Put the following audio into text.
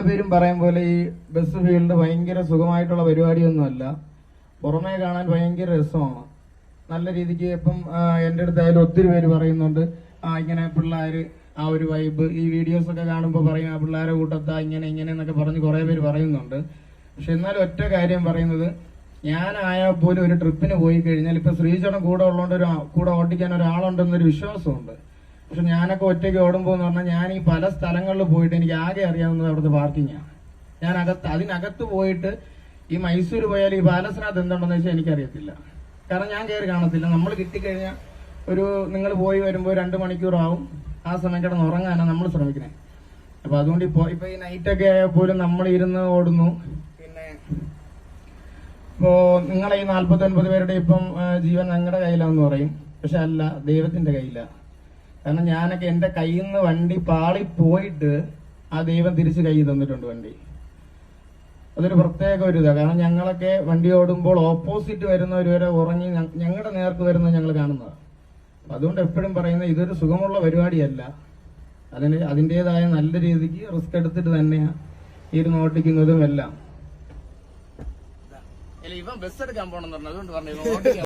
പേരും പറയും പോലെ ഈ ബസ് ഫീൽഡ് ഭയങ്കര സുഖമായിട്ടുള്ള പരിപാടിയൊന്നുമല്ല. പുറമേ കാണാൻ ഭയങ്കര രസമാണ്. നല്ല രീതിക്ക് ഇപ്പം എന്റെ അടുത്തായാലും ഒത്തിരി പേര് പറയുന്നുണ്ട്, ഇങ്ങനെ പിള്ളേര് ആ ഒരു വൈബ് ഈ വീഡിയോസ് ഒക്കെ കാണുമ്പോൾ പറയും, ആ പിള്ളേരെ കൂട്ടത്താ ഇങ്ങനെ ഇങ്ങനെ എന്നൊക്കെ പറഞ്ഞ് കുറെ പേര് പറയുന്നുണ്ട്. പക്ഷെ എന്നാലും ഒറ്റ കാര്യം പറയുന്നത്, ഞാനായാൽ പോലും ഒരു ട്രിപ്പിന് പോയി കഴിഞ്ഞാൽ ഇപ്പൊ ശ്രീചേട്ടൻ കൂടെ ഉള്ളതുകൊണ്ട് കൂടെ ഓട്ടിക്കാൻ ഒരാളുണ്ടെന്നൊരു വിശ്വാസമുണ്ട്. പക്ഷെ ഞാനൊക്കെ ഒറ്റയ്ക്ക് ഓടുമ്പോ എന്ന് പറഞ്ഞാൽ ഞാൻ ഈ പല സ്ഥലങ്ങളിൽ പോയിട്ട് എനിക്ക് ആകെ അറിയാവുന്നത് അവിടുത്തെ പാർക്കിങ്ങാണ്. ഞാൻ അതിനകത്ത് പോയിട്ട് ഈ മൈസൂർ പോയാൽ ഈ പാലസിനകത്ത് എന്തുണ്ടെന്ന് വെച്ചാൽ എനിക്കറിയത്തില്ല. കാരണം ഞാൻ കയറി കാണത്തില്ല. നമ്മൾ കിട്ടിക്കഴിഞ്ഞാൽ നിങ്ങൾ പോയി വരുമ്പോൾ 2 മണിക്കൂറാവും. ആ സമയം കിടന്ന് ഉറങ്ങാനാണ് നമ്മൾ ശ്രമിക്കണേ. അപ്പൊ അതുകൊണ്ട് ഇപ്പൊ ഈ നൈറ്റൊക്കെ ആയാൽ പോലും നമ്മൾ ഇരുന്ന് ഓടുന്നു. പിന്നെ ഇപ്പോ നിങ്ങളെ ഈ 49 പേരുടെ ഇപ്പം ജീവൻ ഞങ്ങളുടെ കയ്യിലാന്ന് പറയും. പക്ഷെ അല്ല, ദൈവത്തിന്റെ കയ്യിലാണ്. കാരണം ഞാനൊക്കെ എന്റെ കയ്യിൽ നിന്ന് വണ്ടി പാളി പോയിട്ട് ആ ദൈവം തിരിച്ച് കൈ തന്നിട്ടുണ്ട് വണ്ടി. അതൊരു പ്രത്യേക ഒരു ഇതാണ്. കാരണം ഞങ്ങളൊക്കെ വണ്ടി ഓടുമ്പോൾ ഓപ്പോസിറ്റ് വരുന്നവർ വരെ ഉറങ്ങി ഞങ്ങളുടെ നേർക്ക് വരുന്നത് ഞങ്ങൾ കാണുന്നതാണ്. അതുകൊണ്ട് എപ്പോഴും പറയുന്നത് ഇതൊരു സുഖമുള്ള പരിപാടിയല്ല. അതിൻ്റെതായ നല്ല രീതിക്ക് റിസ്ക് എടുത്തിട്ട് തന്നെയാണ് ഇരുന്ന് ഓട്ടിക്കുന്നതും എല്ലാം. ഇവൻ ബസ് എടുക്കാൻ പോണെന്ന് പറഞ്ഞു, അതുകൊണ്ട് പറഞ്ഞു